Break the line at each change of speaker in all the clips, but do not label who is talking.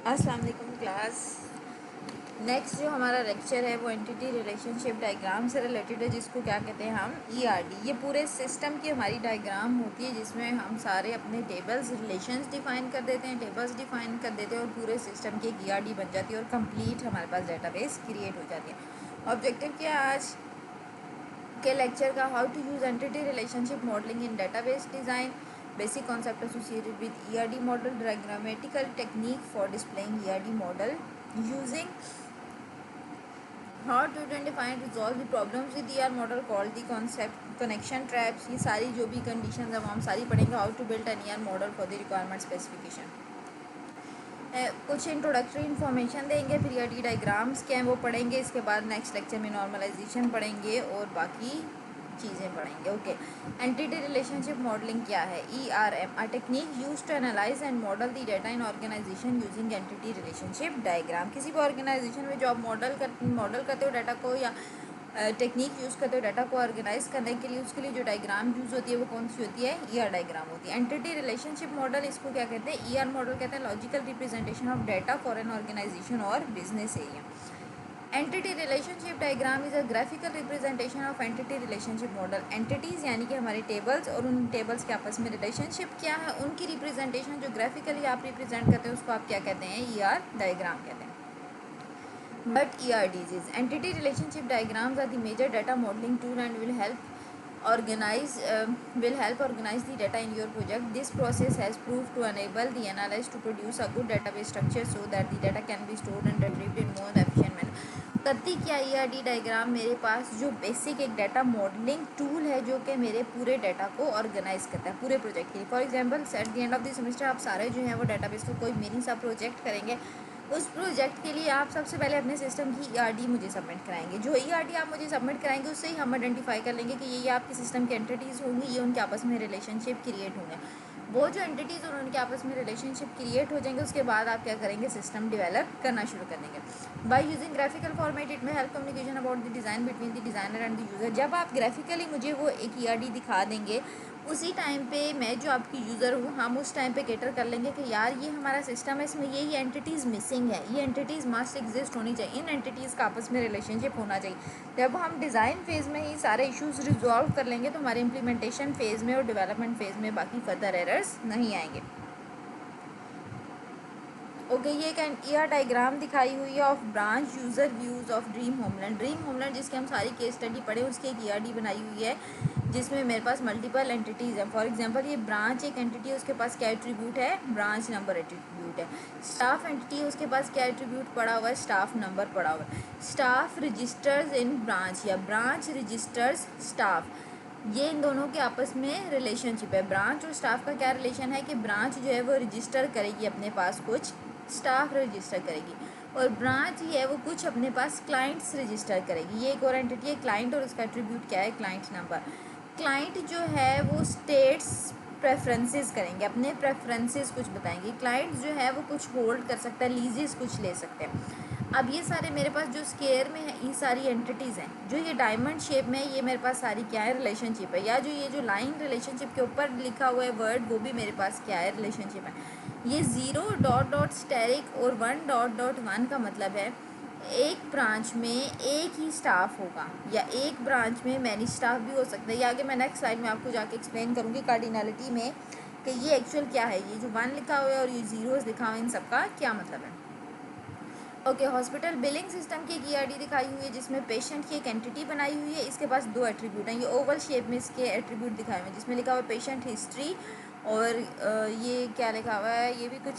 अस्सलाम वालेकुम class. Next जो हमारा लेक्चर है वो एंटिटी रिलेशनशिप डायग्राम से रिलेटेड है, जिसको क्या कहते हैं हम ईआरडी। ये पूरे सिस्टम की हमारी डायग्राम होती है जिसमें हम सारे अपने टेबल्स रिलेशंस डिफाइन कर देते हैं, टेबल्स डिफाइन कर देते हैं और पूरे सिस्टम की एक ईआरडी बन जाती है और कंप्लीट हमारे पास डेटाबेस क्रिएट हो जाती है। ऑब्जेक्टिव क्या है आज के लेक्चर का? How to use entity relationship modelling in database design, basic concept associated with ERD model, diagrammatical technique for displaying ERD model, using how to identify and resolve the problems with ER model called the concept connection traps। ये सारी जो भी conditions है वो हम सारी पढ़ेंगे। how to build an ER model for the requirement specification। कुछ इंट्रोडक्टरी इन्फॉर्मेशन देंगे, फिर ERD डायग्राम्स क्या हैं वो पढ़ेंगे। इसके बाद नेक्स्ट लेक्चर में नॉर्मलाइजेशन पढ़ेंगे और बाकी चीज़ें पढ़ेंगे। ओके, एंटिटी रिलेशनशिप मॉडलिंग क्या है? ERM, a technique use to analyse and model the data in organisation using entity relationship diagram. किसी भी ऑर्गेनाइजेशन में जो आप मॉडल करते हो डाटा को या टेक्निक यूज़ करते हो डाटा को ऑर्गेनाइज करने के लिए, उसके लिए जो डायग्राम यूज़ होती है वो कौन सी होती है? ER डायग्राम होती है। एंटिटी रिलेशनशिप मॉडल इसको क्या कहते हैं? ER मॉडल कहते हैं logical representation of data for an organization और business area. Entity relationship diagram is a graphical representation of entity relationship model. Entities यानी कि हमारे टेबल्स और उन टेबल्स के आपस में रिलेशनशिप क्या है, उनकी रिप्रेजेंटेशन जो ग्राफिकली आप रिप्रेजेंट करते हैं उसको आप क्या कहते हैं? ER डायग्राम कहते हैं। But ERDs is entity relationship diagrams are the major data modeling tool and will help organize the data in your project. This process has proved to enable the analyst to produce a good database structure so that the data can be stored and retrieved in more efficient manner। करती क्या ERD diagram? मेरे पास जो basic एक data modelling tool है जो कि मेरे पूरे डाटा को ऑर्गेनाइज करता है पूरे प्रोजेक्ट के लिए। For example eight the end of the semester आप सारे जो हैं वो डाटाबेस को कोई मिनी सा प्रोजेक्ट करेंगे। उस प्रोजेक्ट के लिए आप सबसे पहले अपने सिस्टम की ERD मुझे सबमिट कराएंगे। जो ERD आप मुझे सबमिट कराएंगे उससे ही हम आइडेंटिफाई कर लेंगे कि ये आपके सिस्टम की एंटिटीज़ होंगी, ये उनके आपस में रिलेशनशिप क्रिएट होंगे। वो जो एंटिटीज़ और उनके आपस में रिलेशनशिप क्रिएट हो जाएंगे उसके बाद आप क्या करेंगे? सिस्टम डेवलप करना शुरू कर देंगे। By using graphical format it में help communication about the design between the designer and the user. जब आप ग्राफिकली मुझे वो एक ERD दिखा देंगे उसी टाइम पे मैं जो आपकी यूज़र हूँ हम उस टाइम पे कैटर कर लेंगे कि यार ये हमारा सिस्टम है, इसमें ये एंटिटीज़ मिसिंग है, ये एंटिटीज़ मस्ट एग्जिस्ट होनी चाहिए, इन एंटिटीज़ का आपस में रिलेशनशिप होना चाहिए। जब हम डिज़ाइन फेज़ में ही सारे इश्यूज़ रिजॉल्व कर लेंगे तो हमारे इम्प्लीमेंटेशन फेज़ में और डेवलपमेंट फेज़ में बाकी फर्दर एरर्स नहीं आएंगे। ओके, ये एक ER डायग्राम दिखाई हुई है of branch user views of dream homeland. Dream homeland जिसके हम सारी केस स्टडी पढ़े उसकी एक ERD बनाई हुई है जिसमें मेरे पास मल्टीपल एंटिटीज़ हैं। फॉर एग्जांपल ये ब्रांच एक एंटिटी है, उसके पास क्या एट्रीब्यूट है? ब्रांच नंबर एट्रीब्यूट है। स्टाफ एंटिटी है, उसके पास क्या एट्रीब्यूट पड़ा हुआ है? स्टाफ नंबर पड़ा हुआ है। स्टाफ रजिस्टर्स इन ब्रांच या ब्रांच रजिस्टर्स स्टाफ, ये इन दोनों के आपस में रिलेशनशिप है। ब्रांच और स्टाफ का क्या रिलेशन है कि ब्रांच जो है वो रजिस्टर करेगी अपने पास कुछ स्टाफ रजिस्टर करेगी और ब्रांच ही है वो कुछ अपने पास क्लाइंट्स रजिस्टर करेगी। ये एक और एंटिटी है क्लाइंट और उसका एट्रीब्यूट क्या है? Client number. क्लाइंट जो है वो स्टेट्स प्रेफरेंसेस करेंगे, अपने प्रेफरेंसेस कुछ बताएंगे। क्लाइंट जो है वो कुछ होल्ड कर सकता है, लीजेस कुछ ले सकते हैं। अब ये सारे मेरे पास जो स्केयर में है ये सारी एंटिटीज़ हैं। जो ये डायमंड शेप में है ये मेरे पास सारी क्या है? रिलेशनशिप है। या जो ये जो लाइन रिलेशनशिप के ऊपर लिखा हुआ है वर्ड वो भी मेरे पास क्या है? रिलेशनशिप है। ये 0 स्टेरिक और 1 का मतलब है एक ब्रांच में एक ही स्टाफ होगा या एक ब्रांच में मैनी स्टाफ भी हो सकता है। ये आगे मैं नेक्स्ट स्लाइड में आपको जाके एक्सप्लेन करूँगी कार्डिनलिटी में कि ये एक्चुअल क्या है। ये जो 1 लिखा हुआ है और ये 0 लिखा हुआ है इन सबका क्या मतलब है। ओके, हॉस्पिटल बिलिंग सिस्टम की एक ERD दिखाई हुई है जिसमें पेशेंट की एक एंटिटी बनाई हुई है। इसके पास 2 एट्रीब्यूट हैं। ये ओवल शेप में इसके एट्रीब्यूट दिखाए हुए हैं जिसमें लिखा हुआ है पेशेंट हिस्ट्री और ये क्या लिखा हुआ है? ये भी कुछ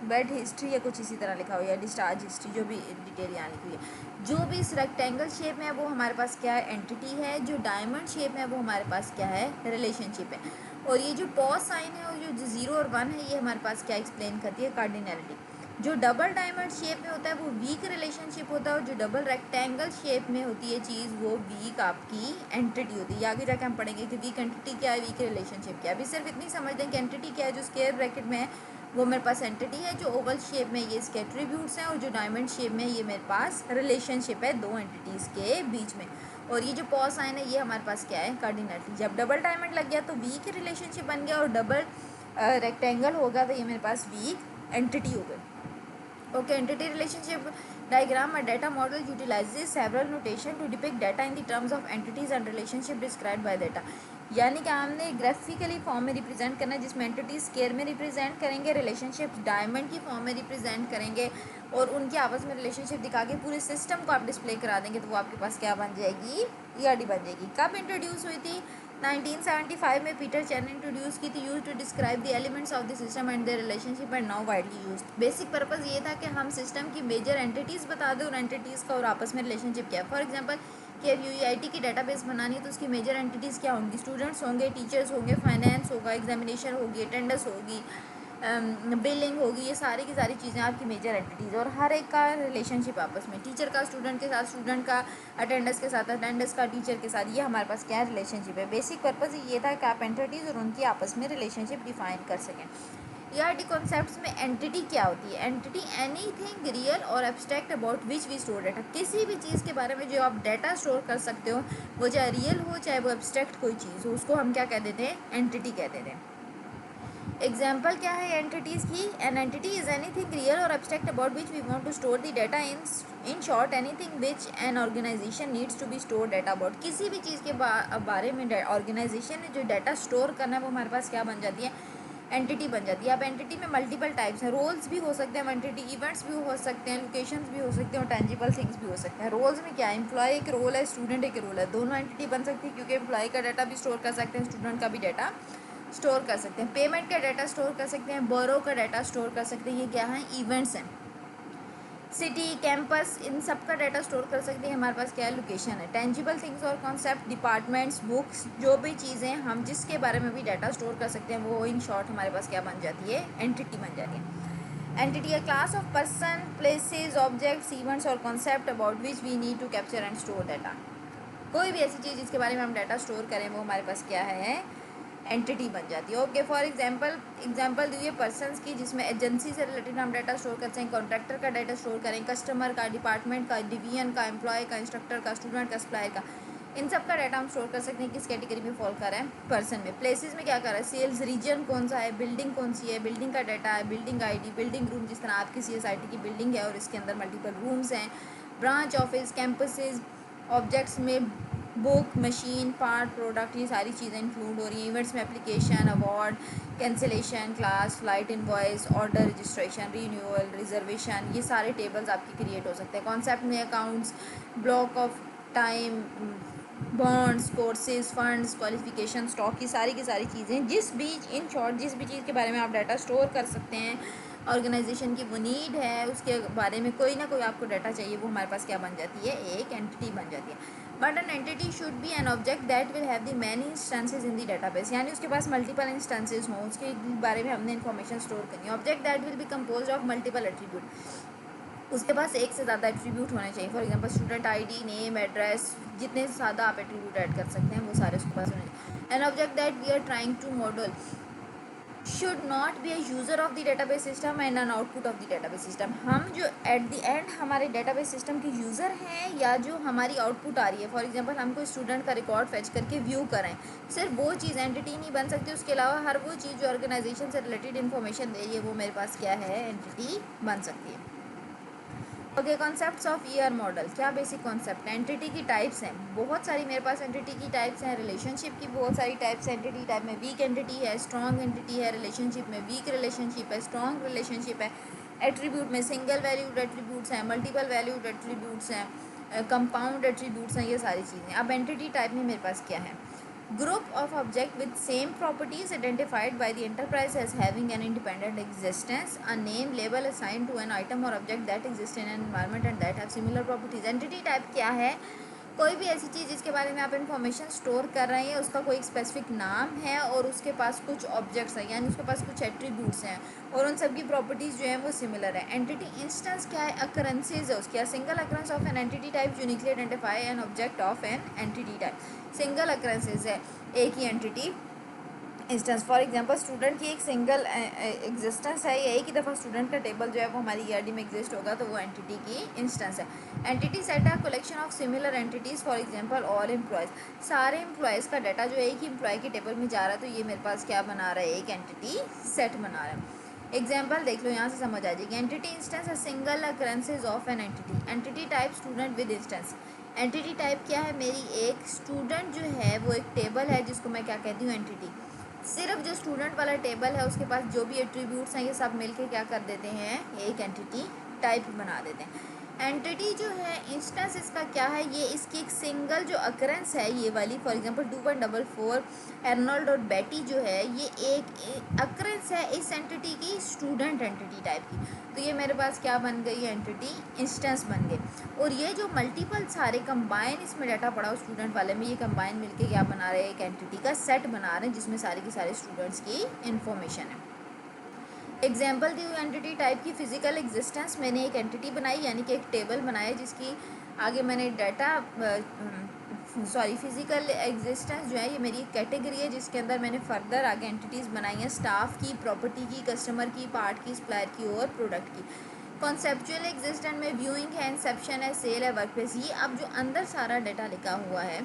बेड हिस्ट्री या कुछ इसी तरह लिखा हुआ है या डिस्चार्ज हिस्ट्री, जो भी डिटेल यहाँ लिखी हुई है। जो भी इस रेक्टेंगल शेप में है वो हमारे पास क्या है? एंटिटी है। जो डायमंड शेप में है वो हमारे पास क्या है? रिलेशनशिप है। और ये जो पॉज साइन है और जो 0 और 1 है ये हमारे पास क्या एक्सप्लेन करती है? कार्डिनलिटी। जो डबल डायमंड शेप में होता है वो वीक रिलेशनशिप होता है और जो डबल रेक्टेंगल शेप में होती है चीज़ वो वीक आपकी एंटिटी होती है। आगे जाके हम पढ़ेंगे कि वीक एंटिटी क्या है, वीक रिलेशनशिप क्या है। अभी सिर्फ इतनी समझ दें कि एंटिटी क्या है। जो स्क्वायर ब्रैकेट में है वो मेरे पास एंटिटी है, जो ओवल शेप में ये इसके एट्रीब्यूट्स हैं और जो डायमंड शेप में ये मेरे पास रिलेशनशिप है दो एंटिटीज़ के बीच में। और ये जो पॉज साइन है ये हमारे पास क्या है? कार्डिनलिटी। जब डबल डायमंड लग गया तो वीक रिलेशनशिप बन गया और डबल रेक्टेंगल होगा तो ये मेरे पास वीक एंटिटी हो गई। Okay, entity relationship diagram, a data model utilizes several notation to depict data in the terms of entities and relationship described by data. यानी कि हमने ग्राफिकली फॉर्म में रिप्रेजेंट करना है, जिसमें एंटिटी स्केयर में रिप्रेजेंट करेंगे, रिलेशनशिप डायमंड की फॉर्म में रिप्रेजेंट करेंगे और उनके आपस में रिलेशनशिप दिखा के पूरे सिस्टम को आप डिस्प्ले करा देंगे, तो वो आपके पास क्या बन जाएगी, ईआरडी बन जाएगी। कब इंट्रोड्यूस हुई थी? 1975 में पीटर चैन ने इंट्रोड्यूस की थी, use to describe the elements of the system and their relationship and now widely used. Basic purpose ये था कि हम सिस्टम की मेजर एंटिटीज़ बता दें और एंटिटीज़ का और आपस में रिलेशनशिप क्या है। फॉर एग्जांपल कि अब यूईआईटी की डेटाबेस बनानी है तो उसकी मेजर एंटिटीज़ क्या होंगी, स्टूडेंट्स होंगे, टीचर्स होंगे, फाइनेंस होगा, एग्जामिनेशन होगी, अटेंडेंस होगी, बिलिंग होगी, ये सारी की सारी चीज़ें आपकी मेजर एंटिटीज़, और हर एक का रिलेशनशिप आपस में, टीचर का स्टूडेंट के साथ, स्टूडेंट का अटेंडेंस के साथ, अटेंडेंस का टीचर के साथ, ये हमारे पास क्या है, रिलेशनशिप है। बेसिक पर्पज़ ये था कि आप एंटिटीज़ और उनकी आपस में रिलेशनशिप डिफाइन कर सकें। ईआरडी कॉन्सेप्ट्स में एंटिटी क्या होती है? एंटिटी एनीथिंग रियल और abstract about which we store data, किसी भी चीज़ के बारे में जो आप डाटा स्टोर कर सकते हो, वो चाहे रियल हो चाहे वो एब्स्ट्रैक्ट कोई चीज़ हो, उसको हम क्या कह देते हैं, एंटिटी कह देते हैं। एग्जाम्पल क्या है एंटिटीज़ की? An entity is anything real और abstract about which we want to store the data in short anything which an organization needs to be store data about, किसी भी चीज़ के बारे में ऑर्गेनाइजेशन ने जो डाटा स्टोर करना है वो हमारे पास क्या बन जाती है, एंटिटी बन जाती है। अब एंटिटी में मल्टीपल टाइप्स हैं, रोल्स भी हो सकते हैं एंटिटी, इवेंट्स भी हो सकते हैं, लोकेशंस भी हो सकते हैं और टेंजिबल थिंग्स भी हो सकते हैं। रोल्स में क्या है, एम्प्लॉय एक रोल है, स्टूडेंट एक रोल है, दोनों एंटिटी बन सकती है क्योंकि एम्प्लॉय का डाटा भी स्टोर कर सकते हैं, स्टूडेंट का भी डाटा स्टोर कर सकते हैं, पेमेंट का डाटा स्टोर कर सकते हैं, बोरो का डाटा स्टोर कर सकते हैं, ये क्या है, इवेंट्स हैं। सिटी, कैंपस, इन सब का डाटा स्टोर कर सकते हैं, हमारे पास क्या है, लोकेशन है। टेंजिबल थिंग्स और कॉन्सेप्ट, डिपार्टमेंट्स, बुक्स, जो भी चीज़ें हम जिसके बारे में भी डाटा स्टोर कर सकते हैं, वो इन शॉर्ट हमारे पास क्या बन जाती है, एंटिटी बन जाती है। एंटिटी है class of person, places, objects, events और concept about which we need to capture and store data. कोई भी ऐसी चीज़ जिसके बारे में हम डाटा स्टोर करें वो हमारे पास क्या है, एंटिटी बन जाती है। ओके, फॉर एग्जांपल दीजिए पर्सन्स की, जिसमें एजेंसी से रिलेटेड हम डाटा स्टोर करते हैं, कॉन्ट्रैक्टर का डाटा स्टोर करें, कस्टमर का, डिपार्टमेंट का, डिवीजन का, एम्प्लॉय का, इंस्ट्रक्टर का, स्टूडेंट का, सप्लायर का, इन सब का डाटा हम स्टोर कर सकते हैं। किस कैटेगरी में फॉल कर रहा है, पर्सन में। प्लेसेस में क्या कर रहा है, सेल्स, रीजन कौन सा है, बिल्डिंग कौन सी है, बिल्डिंग का डाटा है, बिल्डिंग आईडी, बिल्डिंग रूम, जिस तरह आपकी सीएसआईटी की बिल्डिंग है और इसके अंदर मल्टीपल रूम्स हैं, ब्रांच ऑफिस, कैंपसेज, ऑब्जेक्ट्स में बुक, मशीन, पार्ट, प्रोडक्ट, ये सारी चीज़ें इंक्लूड हो रही हैं। इवेंट्स में application, award, cancellation, class, flight invoice, order registration, renewal, reservation, ये सारे टेबल्स आपके क्रिएट हो सकते हैं। कॉन्सेप्ट में accounts, block of time, bonds, courses, funds, qualification, stock, की सारी चीज़ें, जिस भी इन शॉर्ट जिस भी चीज़ के बारे में आप डाटा स्टोर कर सकते हैं, ऑर्गेनाइजेशन की वो नीड है, उसके बारे में कोई ना कोई आपको डाटा चाहिए, वो हमारे पास क्या बन जाती है, एक एंटिटी बन जाती है। But an entity should be N object that will have the many instances in the database, यानी उसके पास मल्टीपल इंस्टेंसेज हों, उसके बारे में हमने इन्फॉर्मेशन स्टोर करनी है। Object that will be compose of multiple attribute, उसके पास एक से ज़्यादा एट्रीब्यूट होने चाहिए। For example student ID, name, address, जितने ज़्यादा आप एट्रीब्यूट ऐड कर सकते हैं वो सारे उसके पास होने चाहिए। An object that we are trying to model should not be a user of the database system and an output of the database system, हम जो एट द एंड हमारे डेटाबेस सिस्टम के यूज़र हैं या जो हमारी आउटपुट आ रही है। फॉर एग्जांपल हम कोई स्टूडेंट का रिकॉर्ड फेच करके व्यू करें, सिर्फ वो चीज़ एंटिटी नहीं बन सकती, उसके अलावा हर वो चीज़ जो ऑर्गेनाइजेशन से रिलेटेड इन्फॉर्मेशन दे रही है वो मेरे पास क्या है, एंटिटी बन सकती है। Okay, concepts of ER model, क्या बेसिक कॉन्सेप्ट है। एंटिटी की टाइप्स हैं बहुत सारी, मेरे पास एंटिटी की टाइप्स हैं। रिलेशनशिप की बहुत सारी टाइप्स हैं। एंटिटी टाइप में वीक एंटिटी है, स्ट्रॉन्ग एंटिटी है, रिलेशनशिप में वीक रिलेशनशिप है, स्ट्रॉन्ग रिलेशनशिप है। एट्रीब्यूट में सिंगल वैल्यूड एट्रीब्यूट्स हैं, मल्टीपल वैल्यूड एट्रीब्यूट्स हैं, कंपाउंड एट्रीब्यूट्स हैं, ये सारी चीज़ें। अब एंटिटी टाइप में मेरे पास क्या है, group of object with same properties identified by the enterprise as having an independent existence, a name label assigned to an item or object that exists in an environment and that have similar properties। entity type क्या है, कोई भी ऐसी चीज़ जिसके बारे में आप information store कर रहे हैं, उसका कोई स्पेसिफिक नाम है और उसके पास कुछ ऑब्जेक्ट्स हैं, यानी उसके पास कुछ एट्रीब्यूट्स हैं और उन सब की प्रॉपर्टीज़ जो हैं वो सिमिलर है। एंटिटी इंस्टेंस क्या है, अकरेंसेज है उसकी, single occurrence of an entity type uniquely identify an object of an entity type. Single occurrences है एक ही entity instance. For example student की एक सिंगल एग्जिस्टेंस है, या एक ही दफ़ा स्टूडेंट का टेबल जो है वो हमारी ईआरडी में एग्जिस्ट होगा, तो वो एंटिटी की इंस्टेंस है। एंटिटी सेट है collection of similar entities, for example all employees, सारे एम्प्लॉयज़ का डाटा जो एक ही एम्प्लॉय के टेबल में जा रहा है, तो ये मेरे पास क्या बना रहा है, एक एंटिटी सेट बना रहा है। एग्जाम्पल देख लो, यहाँ से समझ आ जाएगी। एंटिटी इंस्टेंस है single अकरेंसेज of an entity. Entity type student with instance. Entity type क्या है मेरी, एक स्टूडेंट जो है वो एक टेबल है जिसको मैं क्या कहती हूँ, एंटिटी। सिर्फ जो स्टूडेंट वाला टेबल है उसके पास जो भी एट्रीब्यूट्स हैं ये सब मिलके क्या कर देते हैं, एक एंटिटी टाइप बना देते हैं। एंटिटी जो है इंस्टेंस इसका क्या है, ये इसकी एक सिंगल जो अकरेंस है ये वाली, फॉर एग्जांपल 2.44 एर्नोल्ड और बेटी जो है ये एक अकरेंस है इस एंटिटी की, स्टूडेंट एंटिटी टाइप की। तो ये मेरे पास क्या बन गई, एंटिटी इंस्टेंस बन गई। और ये जो मल्टीपल सारे कंबाइन इसमें डाटा पड़ा हो स्टूडेंट वाले में, ये कंबाइन मिलके क्या बना रहे हैं, एक एंटिटी का सेट बना रहे हैं जिसमें सारे के सारे स्टूडेंट्स की इन्फॉर्मेशन है। एग्जाम्पल दी हुई एंटिटी टाइप की फिजिकल एग्जिस्टेंस, मैंने एक एंटिटी बनाई यानी कि एक टेबल बनाया जिसकी आगे मैंने डाटा फिजिकल एग्जिस्टेंस जो है ये मेरी एक कैटेगरी है जिसके अंदर मैंने फर्दर आगे एंटिटीज़ बनाई हैं स्टाफ की, प्रॉपर्टी की, कस्टमर की, पार्ट की, सप्लायर की और प्रोडक्ट की। कॉन्सेप्चुअल एग्जिस्टेंट में व्यूइंग है, इंसेप्शन है, सेल है, वर्कप्लेस। ये अब जो अंदर सारा डाटा लिखा हुआ है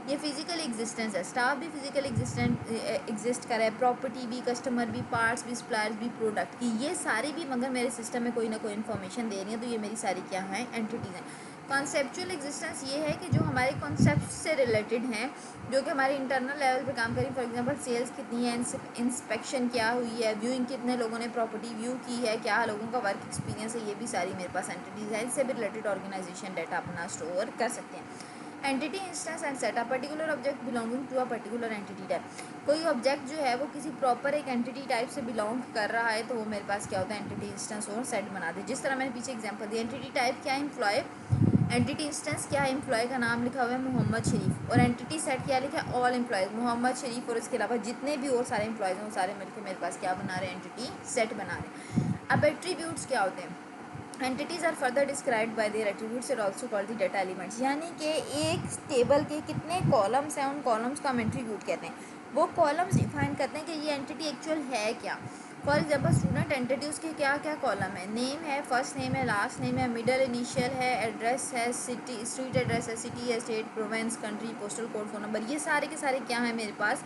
ये फिजिकल एग्जिस्टेंस है। स्टाफ भी फिजिकल एग्जिस्ट कर रहा है, प्रॉपर्टी भी, कस्टमर भी, पार्ट्स भी, सप्लायर्स भी, प्रोडक्ट की, ये सारी भी मगर मेरे सिस्टम में कोई ना कोई इन्फॉर्मेशन दे रही है, तो ये मेरी सारी क्या हैं, एंटिटीज़ हैं। कॉन्सेप्चुअल एग्जिस्टेंस ये है कि जो हमारे कॉन्सेप्ट से रिलेटेड हैं, जो कि हमारे इंटरनल लेवल पे काम करें। फॉर एग्जांपल सेल्स कितनी है, इंस्पेक्शन क्या हुई है, व्यूइंग कितने लोगों ने प्रॉपर्टी व्यू की है, क्या लोगों का वर्क एक्सपीरियंस है, ये भी सारी मेरे पास एंटिटीज़ है। इससे भी रिलेटेड ऑर्गेनाइजेशन डाटा अपना स्टोर कर सकते हैं। Entity instance and set, a particular object belonging to a particular entity type. कोई ऑब्जेक्ट जो है वो किसी प्रॉपर एक एंटिटी टाइप से बिलोंग कर रहा है तो वो मेरे पास क्या होता है, एंटिटी इंस्टेंस और सेट बना दे। जिस तरह मैंने पीछे एग्जांपल दिया, एंटिटी टाइप क्या है, एम्प्लॉय। एंटिटी इंस्टेंस क्या है, एम्प्लॉय का नाम लिखा हुआ है मोहम्मद शरीफ। और एंटिटी सेट क्या लिखा है, ऑल एम्प्लॉयज़, मोहम्मद शरीफ और इसके अलावा जितने भी और सारे एम्प्लॉयज़ हैं वो सारे मिलकर मेरे पास क्या बना रहे हैं, एंटिटी सेट बना रहे हैं। अब एट्रीब्यूट्स क्या होते हैं, entities are further described by their attributes are also called the data elements. यानी कि एक टेबल के कितने कॉलम्स हैं, उन कॉलम्स का हम एट्रीब्यूट कहते हैं। वो कॉलम्स डिफाइन करते हैं कि ये एंटिटी एक्चुअल है क्या। फॉर एग्जाम्पल स्टूडेंट एंटिटी, उसके क्या क्या कॉलम है, नेम है, फर्स्ट नेम है, लास्ट नेम है, मिडल इनिशियल है, एड्रेस है, सिटी स्ट्रीट एड्रेस है, सिटी है, state, province, country, postal code, phone number, ये सारे के सारे क्या हैं मेरे पास,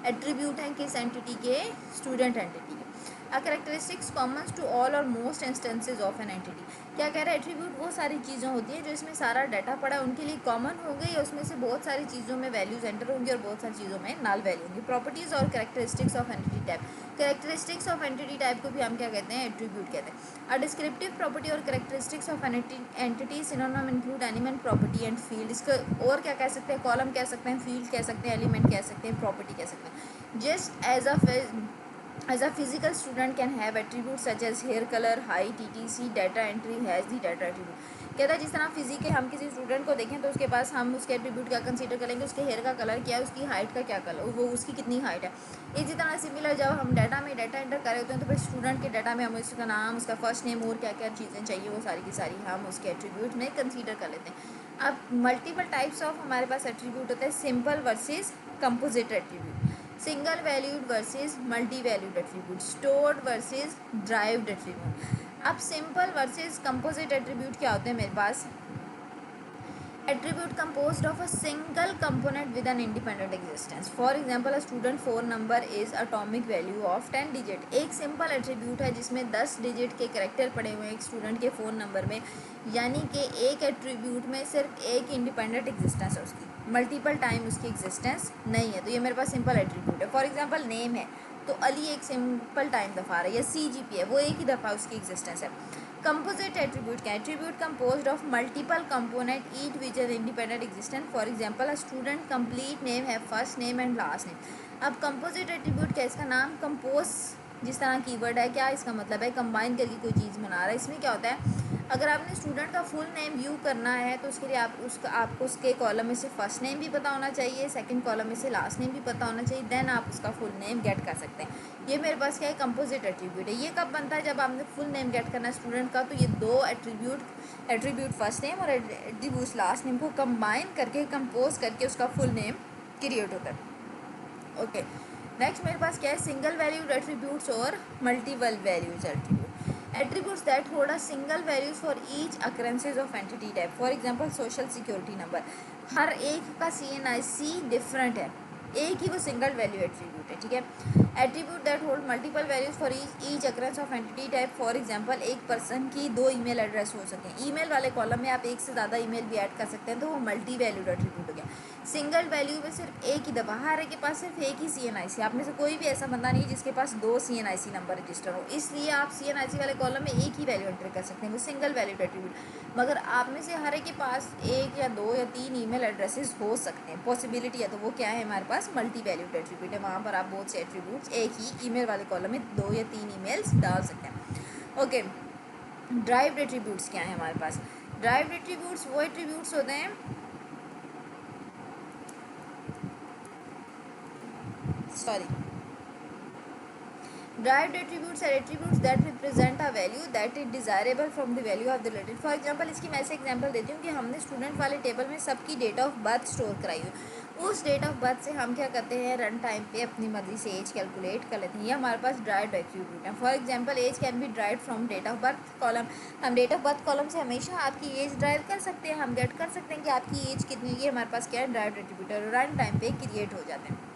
एट्रीब्यूट हैं किस एंटिटी के, स्टूडेंट एंटिटी के। A characteristics common to all और most instances of an entity. क्या कह रहा है, एट्रीब्यूट वो सारी चीज़ें होती हैं जो इसमें सारा डाटा पड़ा है उनके लिए कॉमन हो गई, और उसमें से बहुत सारी चीज़ों में वैल्यूज एंटर होंगी और बहुत सारी चीज़ों में नल वैल्यू होंगी। प्रॉपर्टीज़ और characteristics of entity type, characteristics of entity type को भी हम क्या कहते हैं, एट्रीब्यूट कहते हैं। अ डिस्क्रिप्टिव प्रॉपर्टी और characteristics of entity synonym include element, property and field. इसको और क्या कह सकते हैं, कॉलम कह सकते हैं, फील्ड कह सकते हैं, एलिमेंट कह सकते हैं, प्रॉपर्टी कह सकते हैं। Just as a physical student can have attributes such as hair color, height, etc. data entry has the data attribute। कहता है जिस तरह फिजिकल हम किसी स्टूडेंट को देखें तो उसके पास हम उसके एट्रीब्यूट क्या कंसीडर करेंगे, उसके हेयर का कलर क्या है, उसकी हाइट का क्या कलर, वो उसकी कितनी हाइट है। इसी तरह सिमिलर जब हम डाटा में डाटा एंटर कर रहे होते हैं तो फिर स्टूडेंट के डाटा में हम उसका नाम, उसका फर्स्ट नेम और क्या क्या चीज़ें चाहिए वो सारी की सारी हम उसके एट्रीब्यूट में कंसीडर कर लेते हैं। अब मल्टीपल टाइप्स ऑफ हमारे पास एट्रीब्यूट होते हैं, simple versus composite attribute, single valued versus multi valued attribute, stored versus derived attribute. अब सिंपल वर्सेस कंपोजिट एट्रीब्यूट क्या होते हैं मेरे पास, attribute composed of a single component with an independent existence. For example, a student phone number is atomic value of 10 digit। एक simple attribute है जिसमें 10 digit के character पड़े हुए हैं एक स्टूडेंट के फ़ोन नंबर में, यानी कि एक एट्रीब्यूट में सिर्फ एक इंडिपेंडेंट एग्जिस्टेंस है उसकी, मल्टीपल टाइम उसकी एग्जिस्टेंस नहीं है। तो ये मेरे पास सिंपल एट्रीब्यूट है। फॉर एग्जाम्पल नेम है तो अली एक सिंपल टाइम दफ़ा रहा है, या CGP है वो एक ही दफ़ा उसकी एग्जिस्टेंस है। कंपोजिट एट्रीब्यूट क्या है, attribute composed of multiple component each which is independent existent. For example a student complete name है, first name and last name. अब कंपोजिट एट्रीब्यूट क्या है, इसका नाम कंपोज जिस तरह कीवर्ड है, क्या इसका मतलब है, कंबाइन करके कोई चीज़ बना रहा है। इसमें क्या होता है, अगर आपने स्टूडेंट का फुल नेम व्यू करना है तो उसके लिए आपको उसके कॉलम में से फर्स्ट नेम भी पता होना चाहिए, सेकंड कॉलम में से लास्ट नेम भी पता होना चाहिए, देन आप उसका फुल नेम गेट कर सकते हैं। ये मेरे पास क्या है, कंपोजिट एट्रीब्यूट है। ये कब बनता है, जब आपने फुल नेम गेट करना है स्टूडेंट का, तो ये दो एट्रीब्यूट फर्स्ट नेम और एट्रीब्यूट लास्ट नेम को कंबाइन करके कंपोज करके उसका फुल नेम क्रिएट होता है। ओके, नेक्स्ट मेरे पास क्या है, सिंगल वैल्यूड एट्रीब्यूट्स और multiple values attribute. Attributes that hold a single values for each occurrences of entity type. For example, social security number, हर एक का CNIC डिफरेंट है, एक ही वो सिंगल वैल्यू एट्रीब्यूट है, ठीक है। Attribute that hold multiple values for each occurrence of entity type. For example एक person की 2 ईमेल एड्रेस हो सकें, ईमेल वाले कॉलम में आप एक से ज़्यादा ईमेल भी ऐड कर सकते हैं, तो वो मल्टी वैल्यूड एट्रीब्यूट हो गया। सिंगल वैल्यू में सिर्फ एक ही दफ़ा, हर एक के पास सिर्फ एक ही CNIC, आप में से कोई भी ऐसा बंदा नहीं जिसके पास 2 CNIC नंबर रजिस्टर हो, इसलिए आप CNIC वाले कॉलम में एक ही वैल्यू एंटर कर सकते हैं, वो सिंगल वैल्यूड एट्रीब्यूट। मगर आप में से हर एक के पास 1 या 2 या 3 ईमेल एड्रेसेस हो सकते हैं, पॉसिबिलिटी है, तो वो क्या है हमारे पास मल्टी वैल्यूड एट्रीब्यूट है। वहाँ पर आप बहुत से एट्रीब्यूट्स एक ही ईमेल वाले कॉलम में 2 या 3 ईमेल्स डाल सकते हैं। ओके, ड्राइव्ड एट्रीब्यूट्स क्या है हमारे पास? ड्राइव्ड एट्रीब्यूट्स वो एट्रीब्यूट्स होते हैं, sorry, derived attributes are attributes that represent a value that is desirable from the value of the related। For example इसकी मैं ऐसे एग्जांपल देती हूँ कि हमने स्टूडेंट वाले टेबल में सबकी डेट ऑफ बर्थ स्टोर कराई हुई, उस डेट ऑफ बर्थ से हम क्या करते हैं, रन टाइम पे अपनी मर्जी से एज कैलकुलेट कर लेते हैं, ये हमारे पास ड्राइव्ड एट्रीब्यूट है। For example age can be derived from date of birth column, हम डेट ऑफ बर्थ कॉलम से हमेशा आपकी एज ड्राइव कर सकते हैं, हम गेट कर सकते हैं कि आपकी एज कितनी है, ये हमारे पास क्या है, ड्राइव्ड एट्रीब्यूट है, रन टाइम पे क्रिएट हो जाते हैं।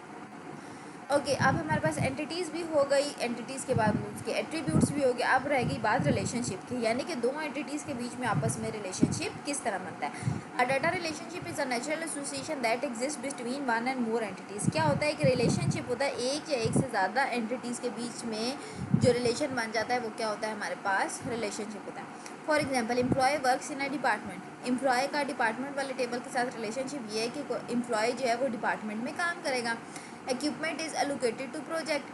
ओके, अब हमारे पास एंटिटीज़ भी हो गई, एंटिटीज़ के बाद उसके एट्रीब्यूट्स भी हो गए, अब रह गई बात रिलेशनशिप की, यानी कि दो एंटिटीज़ के बीच में आपस में रिलेशनशिप किस तरह बनता है। अ data relationship is a natural association that exist between one and more entities. क्या होता है कि रिलेशनशिप होता है एक या एक से ज़्यादा एंटिटीज़ के बीच में जो रिलेशन बन जाता है वो क्या होता है, हमारे पास रिलेशनशिप होता है। For example employee works in a department, employee का डिपार्टमेंट वाले टेबल के साथ रिलेशनशिप ये है कि एम्प्लॉय जो है वो डिपार्टमेंट में काम करेगा। Equipment is allocated to project,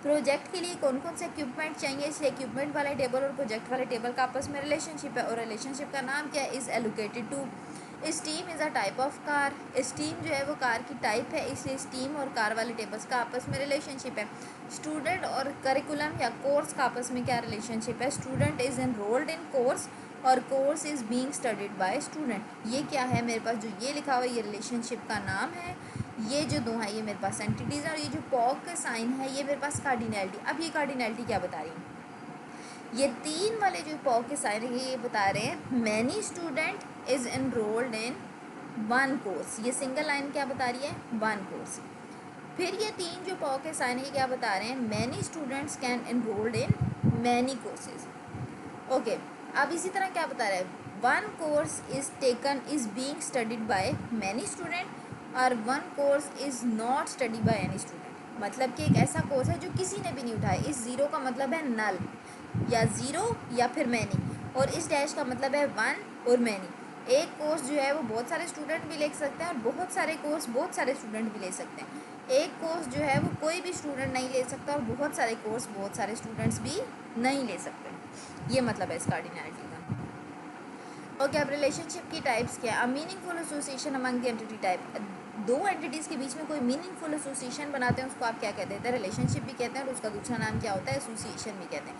project के लिए कौन कौन से इक्विपमेंट चाहिए, इस इक्विपमेंट वाले टेबल और प्रोजेक्ट वाले टेबल का आपस में रिलेशनशिप है, और रिलेशनशिप का नाम क्या है, is allocated to. Steam is a type of car, steam जो है वो कार की टाइप है, इसलिए स्टीम और कार वाले टेबल्स का आपस में रिलेशनशिप है। स्टूडेंट और करिकुलम या कोर्स का आपस में क्या रिलेशनशिप है, student is enrolled in course और course is being studied by student. ये क्या है मेरे पास, जो ये लिखा हुआ है ये रिलेशनशिप का नाम है, ये जो दो है ये मेरे पास एंटिटीज़ है, और ये जो पॉक का साइन है ये मेरे पास कार्डिनैलिटी। अब ये कार्डिनैलिटी क्या बता रही है, ये 3 वाले जो पॉक के साइन है ये बता रहे हैं many student is enrolled in one course, ये सिंगल लाइन क्या बता रही है, वन कोर्स। फिर ये 3 जो पॉक के साइन है ये क्या बता रहे हैं, many students can enrolled in many courses. Okay, अब इसी तरह क्या बता रहा है, one course is taken is being studied by many student और one course is not study by any student. मतलब कि एक ऐसा कोर्स है जो किसी ने भी नहीं उठाया, इस ज़ीरो का मतलब है नल या ज़ीरो या फिर मैनी, और इस डैश का मतलब है वन और मैनी। एक कोर्स जो है वो बहुत सारे स्टूडेंट भी ले सकते हैं और बहुत सारे कोर्स बहुत सारे स्टूडेंट भी ले सकते हैं। एक कोर्स जो है वो कोई भी स्टूडेंट नहीं ले सकता और बहुत सारे कोर्स बहुत सारे स्टूडेंट्स भी नहीं ले सकते, ये मतलब है इस कार्डिनैलिटी का। ओके, अब रिलेशनशिप की टाइप्स क्या है। A meaningful association among the entity type, दो एंटिटीज़ के बीच में कोई मीनिंगफुल एसोसिएशन बनाते हैं उसको आप क्या कहते हैं, रिलेशनशिप भी कहते हैं, और उसका दूसरा नाम क्या होता है, एसोसिएशन भी कहते हैं।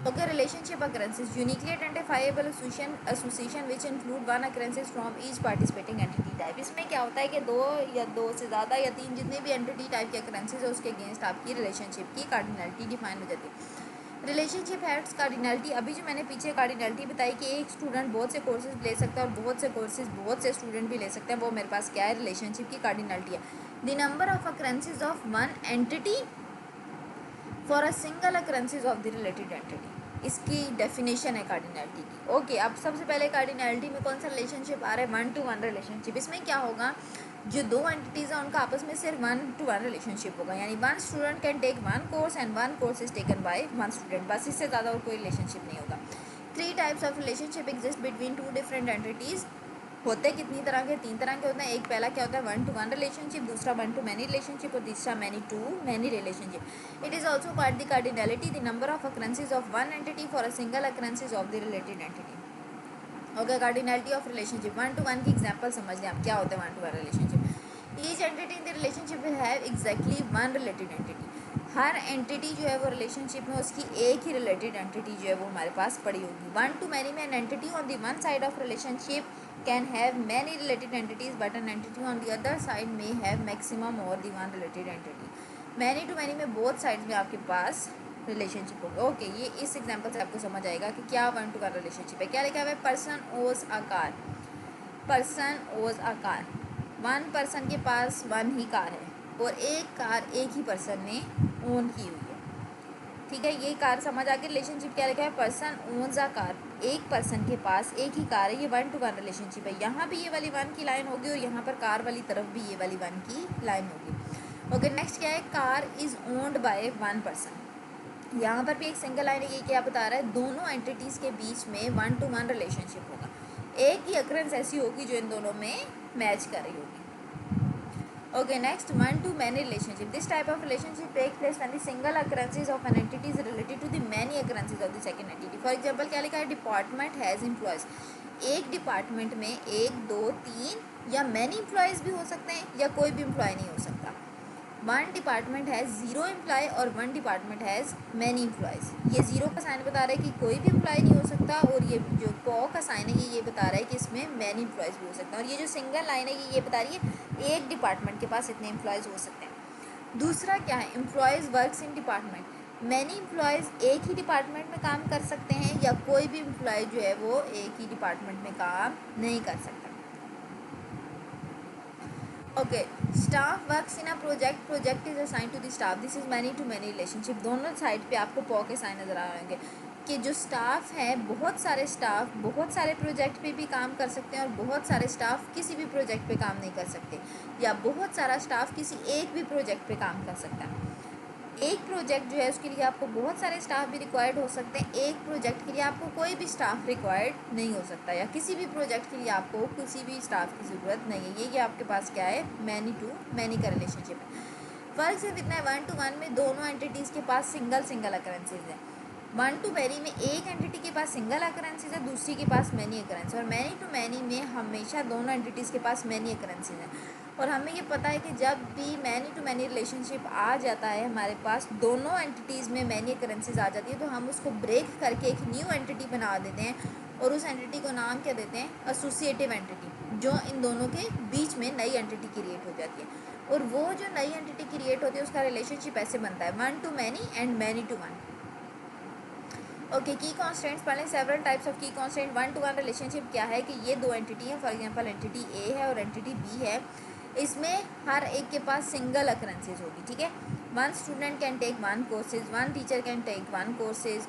Okay, relationship occurrences, uniquely identifiable association which include one occurrences from each participating entity type. इसमें क्या होता है कि दो से ज़्यादा या 3 जितने भी एंटिटी टाइप के अकरेंसेस है उसके अगेंस्ट आपकी रिलेशनशिप की कार्डिनैलिटी डिफाइन हो जाती है। रिलेशनशिप हैव्स कार्डिनैलिटी, अभी जो मैंने पीछे कार्डिनैलिटी बताई कि एक स्टूडेंट बहुत से कोर्सेज ले सकता है और बहुत से कोर्सेज बहुत से स्टूडेंट भी ले सकते हैं, वो मेरे पास क्या है, रिलेशनशिप की कार्डिनैलिटी है। The number of अकरेंसेज of one entity for a single अकरेंसेज of the related entity, इसकी डेफिनेशन है कार्डिनैलिटी की। ओके, अब सबसे पहले कार्डिनैलिटी में कौन सा रिलेशनशिप आ रहा है, 1 to 1 रिलेशनशिप। इसमें क्या होगा, जो दो एंटिटीज़ हैं उनका आपस में सिर्फ 1 to 1 रिलेशनशिप होगा, यानी one student can take one course and one course is taken by one student, बस इससे ज़्यादा और कोई रिलेशनशिप नहीं होगा। 3 types of relationship exist between 2 different entities, होते कितनी तरह के, 3 तरह के होते हैं। एक पहला क्या होता है 1 to 1 रिलेशनशिप, दूसरा 1 to many रिलेशनशिप और तीसरा many to many relationship. It is also called the cardinality, the number of अकरेंसेज of one entity for a single अकरेंसेज of the related entity. Okay, cardinality of relationship, 1 to 1 की example समझ लें आप, क्या होता है 1 to 1 relationship. Each entity in the relationship will have exactly one related entity, her entity जो है वो रिलेशनशिप में उसकी एक ही रिलेटेड एंटिटी जो है वो हमारे पास पड़ी होगी। 1 to many में an entity on the one side of relationship can have many related entities but an entity on the other side may have maximum or the one related entity। many to many में both sides में आपके पास relationship होगा। Okay, ये इस example से आपको समझ आएगा कि क्या 1 to 1 रिलेशनशिप है। क्या लिखा हुआ है, पर्सन ओज अ कार, पर्सन ओज अ कार, वन पर्सन के पास वन ही कार है, और एक कार एक ही पर्सन ने ओन की हुई है। ठीक है, ये कार समझ आ गई। रिलेशनशिप क्या लिखा है, पर्सन ओन्स अ कार, एक पर्सन के पास एक ही कार है, ये 1 to 1 रिलेशनशिप है। यहाँ भी ये वाली 1 की लाइन होगी और यहाँ पर कार वाली तरफ भी ये वाली 1 की लाइन होगी। ओके, नेक्स्ट क्या है, car is owned by 1 person. यहाँ पर भी एक सिंगल लाइन है, ये क्या बता रहा है, दोनों एंटिटीज़ के बीच में 1 to 1 रिलेशनशिप होगा। एक ही अक्रेंस ऐसी होगी जो इन दोनों में मैच कर रही होगी। Okay, next, one to many relationship. This type of relationship takes place when the single occurrences of an entity is related to the many occurrences of the second entity. For example, क्या लिखा है, department has employees. एक department में 1 2 3 या many employees भी हो सकते हैं या कोई भी एम्प्लॉय नहीं हो सकता। 1 डिपार्टमेंट हैज़ 0 एम्प्लॉय और 1 डिपार्टमेंट हैज़ मैनी एम्प्लॉयज़। ये 0 का साइन बता रहा है कि कोई भी एम्प्लॉय नहीं हो सकता, और ये जो पॉ का साइन है ये बता रहा है कि इसमें मैनी एम्प्लॉयज़ भी हो सकते हैं। और ये जो सिंगल लाइन है ये बता रही है एक डिपार्टमेंट के पास इतने एम्प्लॉयज़ हो सकते हैं। दूसरा क्या है, employees works in department. Many employees एक ही डिपार्टमेंट में काम कर सकते हैं या कोई भी एम्प्लॉय जो है वो एक ही डिपार्टमेंट में काम नहीं कर सकता। Okay, staff works in a project, project is assign to the staff, this is many to many relationship. दोनों साइड पे आपको पॉ के साइन नजर आ रहे होंगे कि जो स्टाफ है, बहुत सारे स्टाफ बहुत सारे प्रोजेक्ट पे भी काम कर सकते हैं और बहुत सारे स्टाफ किसी भी प्रोजेक्ट पे काम नहीं कर सकते, या बहुत सारा स्टाफ किसी एक भी प्रोजेक्ट पे काम कर सकता है। एक प्रोजेक्ट जो है उसके लिए आपको बहुत सारे स्टाफ भी रिक्वायर्ड हो सकते हैं, एक प्रोजेक्ट के लिए आपको कोई भी स्टाफ रिक्वायर्ड नहीं हो सकता, या किसी भी प्रोजेक्ट के लिए आपको किसी भी स्टाफ की ज़रूरत नहीं है। ये आपके पास क्या है, मैनी टू मैनी का रिलेशनशिप है। फर्क सिर्फ इतना है, 1 to 1 में दोनों एंटिटीज़ के पास सिंगल अकरेंसेज हैं। 1 to मैनी में एक एंटिटी के पास सिंगल अकरेंसेज है, दूसरी के पास मैनी अकरेंस, और मैनी टू मैनी में हमेशा दोनों एंटिटीज़ के पास मैनी अकरेंसेज हैं। और हमें ये पता है कि जब भी मैनी टू मैनी रिलेशनशिप आ जाता है, हमारे पास दोनों एंटिटीज़ में मैनी अकरेंसेज आ जाती है, तो हम उसको ब्रेक करके एक न्यू एंटिटी बना देते हैं, और उस एंटिटी को नाम क्या देते हैं, एसोसिएटिव एंटिटी, जो इन दोनों के बीच में नई एंटिटी क्रिएट हो जाती है। और वो जो नई एंटिटी क्रिएट होती है उसका रिलेशनशिप ऐसे बनता है, 1 to many and many to 1। Okay, key constraints पढ़ें। Several types of key constraint. 1 to 1 relationship क्या है कि ये दो एंटिटी हैं, फॉर एग्जांपल एंटिटी ए है और एंटिटी बी है, इसमें हर एक के पास सिंगल अकरेंसेज होगी। ठीक है, 1 student can take 1 courses, 1 teacher can take 1 courses,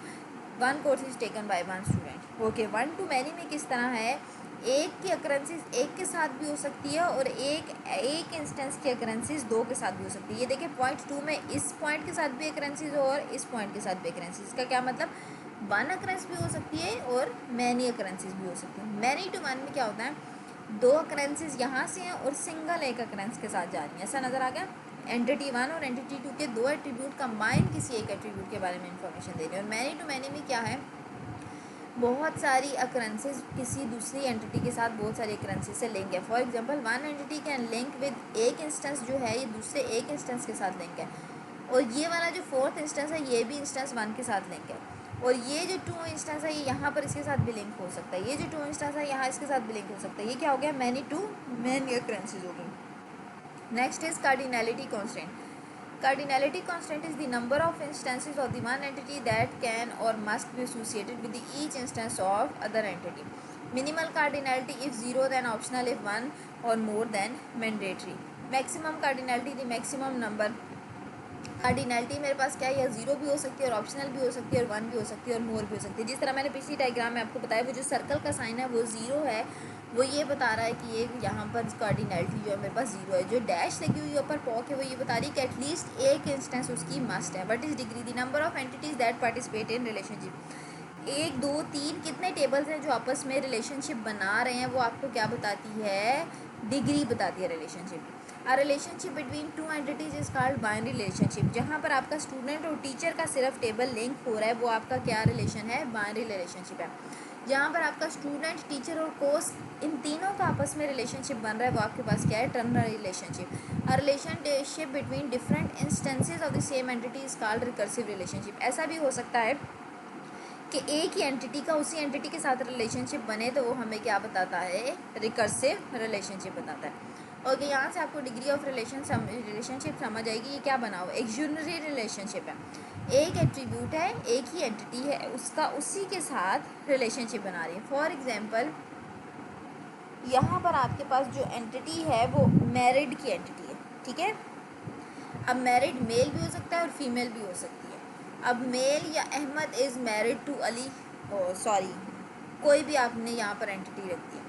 1 course is taken by 1 student. Okay, 1 to many में किस तरह है, एक की अकरेंसेज एक के साथ भी हो सकती है और एक इंस्टेंस की अकरेंसेज दो के साथ भी हो सकती है। ये देखिए पॉइंट 2 में इस पॉइंट के साथ भी अकरेंसेज और इस पॉइंट के साथ भी अकरेंसेज, इसका क्या मतलब, 1 अकरेंस भी हो सकती है और मैनी अकरेंसेज भी हो सकती है। मैनी टू 1 में क्या होता है, 2 अकरेंसेज यहाँ से हैं और सिंगल एक अकरेंस के साथ जा रही है, ऐसा नज़र आ गया। एंटिटी 1 और एंटिटी 2 के 2 एट्रीब्यूट कंबाइन किसी एक एट्रीब्यूट के बारे में इंफॉर्मेशन दे रहे हैं। और मैनी टू मैनी में क्या है, बहुत सारी अकरेंसेज किसी दूसरी एंटिटी के साथ बहुत सारी अकरेंसेज से लिंक है। For example 1 entity can link with एक इंस्टेंस जो है ये दूसरे एक इंस्टेंस के साथ लिंक है, और ये वाला जो 4th इंस्टेंस है ये भी इंस्टेंस 1 के साथ लिंक है, और ये जो 2 इंस्टेंस है ये यहाँ पर इसके साथ भी लिंक हो सकता है, ये जो 2 इंस्टेंस है यहाँ इसके साथ भी लिंक हो सकता है। ये क्या हो गया, मैनी टू मैनी अकरेंसेज हो गई। Next is cardinality constant. Cardinality constant is the number of instances of the one entity that can or must be associated with the each instance of other entity. Minimal cardinality if 0, then optional if 1 or more than mandatory. Maximum cardinality the maximum number. Cardinality मेरे पास क्या है, या 0 भी हो सकती है और optional भी हो सकती है और 1 भी हो सकती है और मोर भी हो सकती है। जिस तरह मैंने पिछली डायग्राम में आपको बताया, वो जो सर्कल का साइन है वो 0 है, वो ये बता रहा है कि ये यहाँ पर कार्डिनैलिटी जो है मेरे पास 0 है। जो डैश लगी हुई है ऊपर पॉक है वो ये बता रही है कि एटलीस्ट एक इंस्टेंस उसकी मस्ट है। What is degree, the number of entities that participate in relationship. 1 2 3 कितने टेबल्स हैं जो आपस में रिलेशनशिप बना रहे हैं, वो आपको क्या बताती है, डिग्री बताती है relationship. A relationship between 2 entities is called binary relationship. जहाँ पर आपका स्टूडेंट और टीचर का सिर्फ टेबल लिंक हो रहा है वो आपका क्या रिलेशन है, बाइनरी रिलेशनशिप है। जहाँ पर आपका स्टूडेंट, टीचर और कोर्स इन तीनों का आपस में रिलेशनशिप बन रहा है वो आपके पास क्या है, ternary relationship. A relationship between different instances of the same entity is called recursive relationship. ऐसा भी हो सकता है कि एक ही एंटिटी का उसी एंटिटी के साथ रिलेशनशिप बने तो वो हमें क्या बताता है, रिकर्सिव रिलेशनशिप बताता है। और यहाँ से आपको डिग्री ऑफ रिलेशनशिप समझ आएगी। ये क्या बना हुआ, एक यूनरी रिलेशनशिप है, एक एट्रीब्यूट है, एक ही एंटिटी है, उसका उसी के साथ रिलेशनशिप बना रही है। फॉर एग्जांपल यहाँ पर आपके पास जो एंटिटी है वो मैरिड की एंटिटी है, ठीक है, अब मैरिड मेल भी हो सकता है और फीमेल भी हो सकती है। अब मेल या Ahmed is married to Ali, sorry, कोई भी आपने यहाँ पर एंटिटी रख दी है,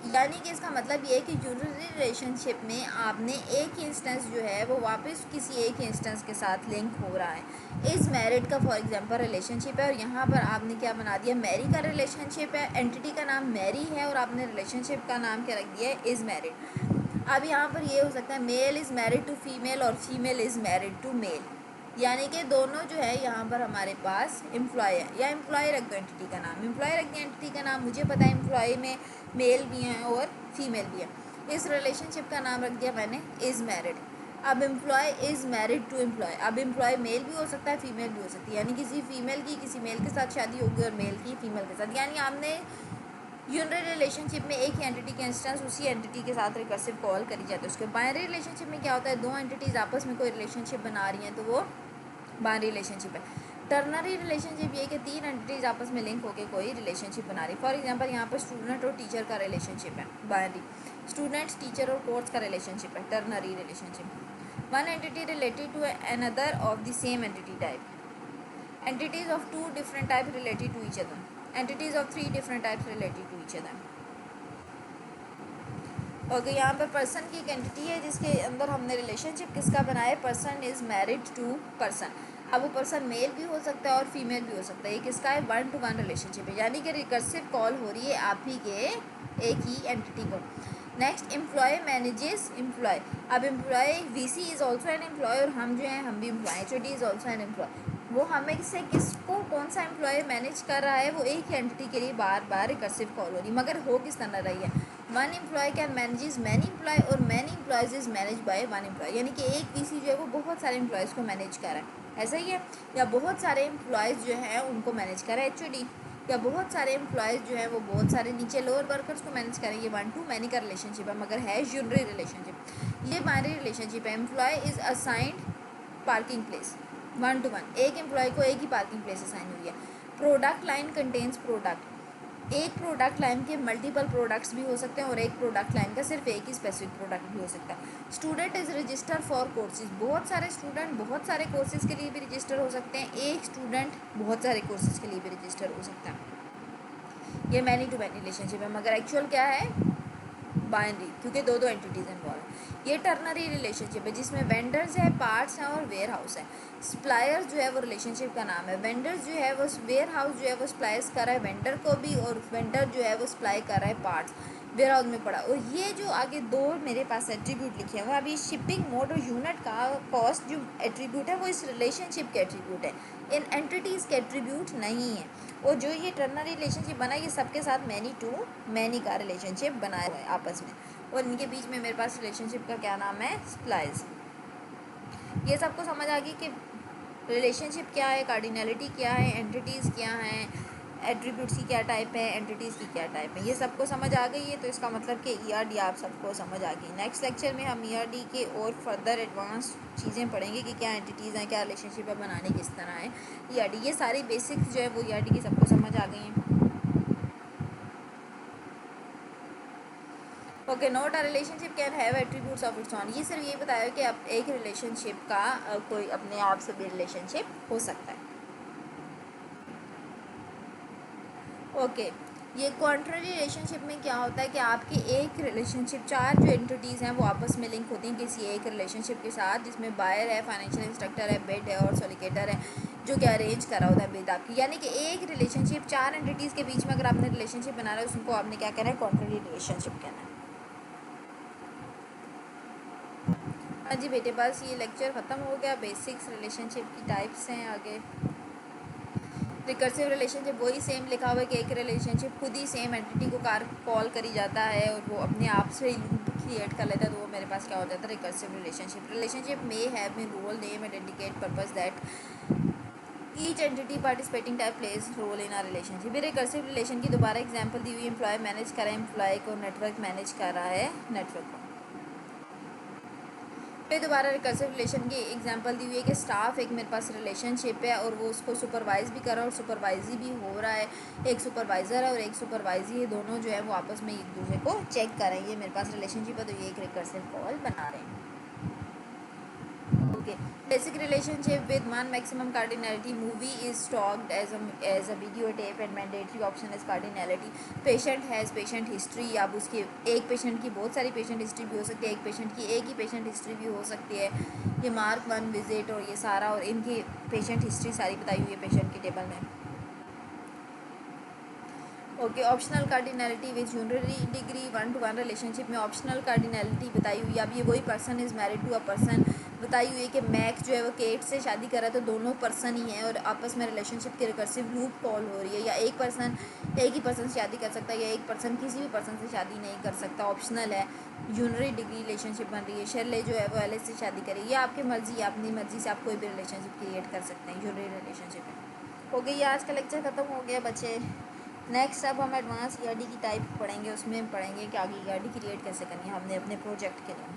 यानी कि इसका मतलब ये है कि यूनिटरी रिलेशनशिप में आपने एक इंस्टेंस जो है वो वापस किसी एक इंस्टेंस के साथ लिंक हो रहा है। इज़ मैरिड का फॉर एग्जांपल रिलेशनशिप है और यहाँ पर आपने क्या बना दिया, मैरी का रिलेशनशिप है, एंटिटी का नाम मैरी है और आपने रिलेशनशिप का नाम क्या रख दिया है, इज़ मैरिड। अब यहाँ पर ये हो सकता है male is married to female और female is married to male, यानी कि दोनों जो है यहाँ पर हमारे पास एम्प्लॉय है, या एम्प्लॉय रख दो एंटिटी का नाम, एम्प्लॉय रख दिया एंटिटी का नाम, मुझे पता है एम्प्लॉय में मेल भी हैं और फीमेल भी है। इस रिलेशनशिप का नाम रख दिया मैंने इज़ मैरिड। अब employee is married to employee, अब एम्प्लॉय मेल भी हो सकता है फीमेल भी हो सकती है, यानी किसी फीमेल की किसी मेल के साथ शादी होगी और मेल की फीमेल के साथ, यानी आपने यूनिटरी रिलेशनशिप में एक ही एंटिटी के इंस्टेंस उसी एंटिटी के साथ रिकर्सिव कॉल करी जाती है। उसके बाइनरी रिलेशनशिप में क्या होता है, दो एंटिटीज़ आपस में कोई रिलेशनशिप बना रही हैं तो वो बाइनरी रिलेशनशिप है। टर्नरी रिलेशनशिप ये कि तीन एंटिटीज़ आपस में लिंक होकर कोई रिलेशनशिप बना रही है। फॉर एग्जांपल यहाँ पर स्टूडेंट और टीचर का रिलेशनशिप है बाइनरी, स्टूडेंट्स टीचर और कोर्स का रिलेशनशिप है ternary relationship. One entity related to another of the same entity type, entities of two different types related to each other, entities of three different types related to each other। Okay, यहाँ पर person की एक entity है जिसके अंदर हमने relationship किसका बनाया है, person is married to person. अब वो पर्सन मेल भी हो सकता है और फीमेल भी हो सकता है, ये किसका है, 1 to 1 रिलेशनशिप है, यानी कि रिकर्सिव कॉल हो रही है आप ही के एक ही एंटिटी को। Next, employee manages employee. अब employee VC is also an employee और हम जो हैं हम भी employee, HOD is also an employee. वो हमें से किसको कौन सा एम्प्लॉय मैनेज कर रहा है, वो एक ही एंटिटी के लिए बार बार रिकर्सिव कॉल हो रही है, मगर हो किस तरह रही है, one employee can manages many employee और many employees is manage by one employee, यानी कि एक वीसी जो है वो बहुत सारे एम्प्लॉयज़ को मैनेज कर रहा है, ऐसा ही है, या बहुत सारे एम्प्लॉयज़ जो हैं उनको मैनेज कर रहा है एचओडी, या बहुत सारे एम्प्लॉयज़ जो है वो बहुत सारे नीचे लोअर वर्कर्स को मैनेज करेंगे, 1 to many का रिलेशनशिप है, मगर है यूनिटरी रिलेशनशिप। ये बाइनरी रिलेशनशिप है। Employee is assigned parking place, 1 to 1, एक एम्प्लॉय को एक ही पार्किंग प्लेस असाइन हुई है। प्रोडक्ट लाइन कंटेन्स प्रोडक्ट, एक प्रोडक्ट लाइन के मल्टीपल प्रोडक्ट्स भी हो सकते हैं और एक प्रोडक्ट लाइन का सिर्फ एक ही स्पेसिफिक प्रोडक्ट भी हो सकता है। Student is register for courses, बहुत सारे स्टूडेंट बहुत सारे कोर्सेज के लिए भी रजिस्टर हो सकते हैं, एक स्टूडेंट बहुत सारे कोर्सेज के लिए भी रजिस्टर हो सकता है। ये मैनी टू मैनी रिलेशनशिप है, मगर एक्चुअल क्या है, बाइनरी, क्योंकि दो एंटिटीज़ इन्वॉल्व है। ये टर्नरी रिलेशनशिप है जिसमें वेंडर्स है, पार्ट्स हैं और वेयर हाउस है। सप्लायर्स जो है वो रिलेशनशिप का नाम है, वेंडर्स जो है वो वेयर हाउस जो है वो सप्लाइज कर रहा है वेंडर को भी और वेंडर जो है वो सप्लाई कर रहा है पार्ट्स, वेयर हाउस में पड़ा। और ये जो आगे दो मेरे पास एट्रीब्यूट लिखे हुए हैं, अभी शिपिंग मोड और यूनिट का कॉस्ट जो एट्रीब्यूट है वो इस रिलेशनशिप के एट्रीब्यूट है, इन एंटिटीज़ के एट्रीब्यूट नहीं है। और जो ये टर्नरी रिलेशनशिप बना ये सबके साथ मैनी टू मैनी का रिलेशनशिप बनाया हुआ है आपस में, और इनके बीच में मेरे पास रिलेशनशिप का क्या नाम है, सप्लाइज। ये सबको समझ आ गई कि रिलेशनशिप क्या है, कार्डिनलिटी क्या है, एंटिटीज़ क्या हैं, एट्रीब्यूट्स की क्या टाइप है, एंटिटीज़ की क्या टाइप है, ये सबको समझ आ गई है। तो इसका मतलब कि ईआरडी आप सबको समझ आ गई। नेक्स्ट लेक्चर में हम ईआरडी के और फर्दर एडवांस चीज़ें पढ़ेंगे कि क्या एंटिटीज़ हैं, क्या रिलेशनशिप है, बनाने किस तरह है ईआरडी, ये सारी बेसिक्स जो है वो ईआरडी की सबको समझ आ गई हैं। Okay, note a relationship can have attributes of its own, ये सिर्फ ये बताया कि अब एक रिलेशनशिप का कोई अपने आप से भी रिलेशनशिप हो सकता है। ओके, ये क्वांट्ररी रिलेशनशिप में क्या होता है कि आपकी एक रिलेशनशिप, चार जो एंटिटीज़ हैं वो आपस में लिंक होती हैं किसी एक रिलेशनशिप के साथ, जिसमें बायर है, फाइनेंशियल इंस्ट्रक्टर है, बेड है और सोलिकेटर है, जो कि अरेंज करा होता है बेद आपकी, यानी कि एक रिलेशनशिप चार एंटिटीज़ के बीच में अगर आपने रिलेशनशिप बना रहा है उसको आपने क्या कहना है, क्वांट्ररी रिलेशनशिप कहना है। हाँ जी बेटे, बस ये लेक्चर ख़त्म हो गया। बेसिक्स रिलेशनशिप की टाइप्स हैं। आगे रिकर्सिव रिलेशनशिप वही सेम लिखा हुआ है कि एक रिलेशनशिप खुद ही सेम एंटिटी को कॉल करी जाता है और वो अपने आप से लूप क्रिएट कर लेता है, तो वो मेरे पास क्या हो जाता है, रिकर्सिव रिलेशनशिप। रिलेशनशिप में have been role name and indicate purpose that each entity participating type plays role in a relationship. Recursive relation की दोबारा एग्जांपल दी हुई, एम्प्लॉय मैनेज कर रहा है एम्प्लॉय को, नेटवर्क मैनेज कर रहा है नेटवर्क को। फिर दोबारा रिकर्सिव रिलेशन की एग्जांपल दी हुई है कि स्टाफ एक मेरे पास रिलेशनशिप है और वो उसको सुपरवाइज भी कर रहा है और सुपरवाइजी भी हो रहा है, एक सुपरवाइज़र है और एक सुपरवाइजी है, दोनों जो है वो आपस में एक दूसरे को चेक कर रहे हैं, ये मेरे पास रिलेशनशिप है, तो ये एक रिकर्सिव कॉल बना रहे हैं। Okay, basic relationship with one maximum cardinality movie is stocked as a video tape and mandatory option is cardinality. Patient has patient history, अब उसके एक पेशेंट की बहुत सारी पेशेंट हिस्ट्री भी हो सकती है, एक पेशेंट की एक ही पेशेंट हिस्ट्री भी हो सकती है। ये मार्क 1 विजिट और ये सारा और इनकी पेशेंट हिस्ट्री सारी बताई हुई है पेशेंट के टेबल में। Okay, optional cardinality with unary degree 1-to-1 relationship में ऑप्शनल कार्डिनलिटी बताई हुई है। अब ये वही person is married to a person बताई हुई है कि मैक जो है वो केट से शादी कर रहा है, तो दोनों पर्सन ही हैं और आपस में रिलेशनशिप की रिकर्सिव लूप कॉल हो रही है, या एक पर्सन एक ही पर्सन से शादी कर सकता है, या एक पर्सन किसी भी पर्सन से शादी नहीं कर सकता। ऑप्शनल है, यूनरी डिग्री रिलेशनशिप बन रही है। शर्ले जो है वो एलिस से शादी करेगी, या आपकी मर्जी है, अपनी मर्जी से आप कोई भी रिलेशनशिप क्रिएट कर सकते हैं यूनरी रिलेशनशिप में। हो गई, आज का लेक्चर ख़त्म हो गया बच्चे। नेक्स्ट अब हम एडवांस ईआरडी की टाइप पढ़ेंगे, उसमें पढ़ेंगे कि आगे ईआरडी क्रिएट कैसे करनी है हमने अपने प्रोजेक्ट के लिए।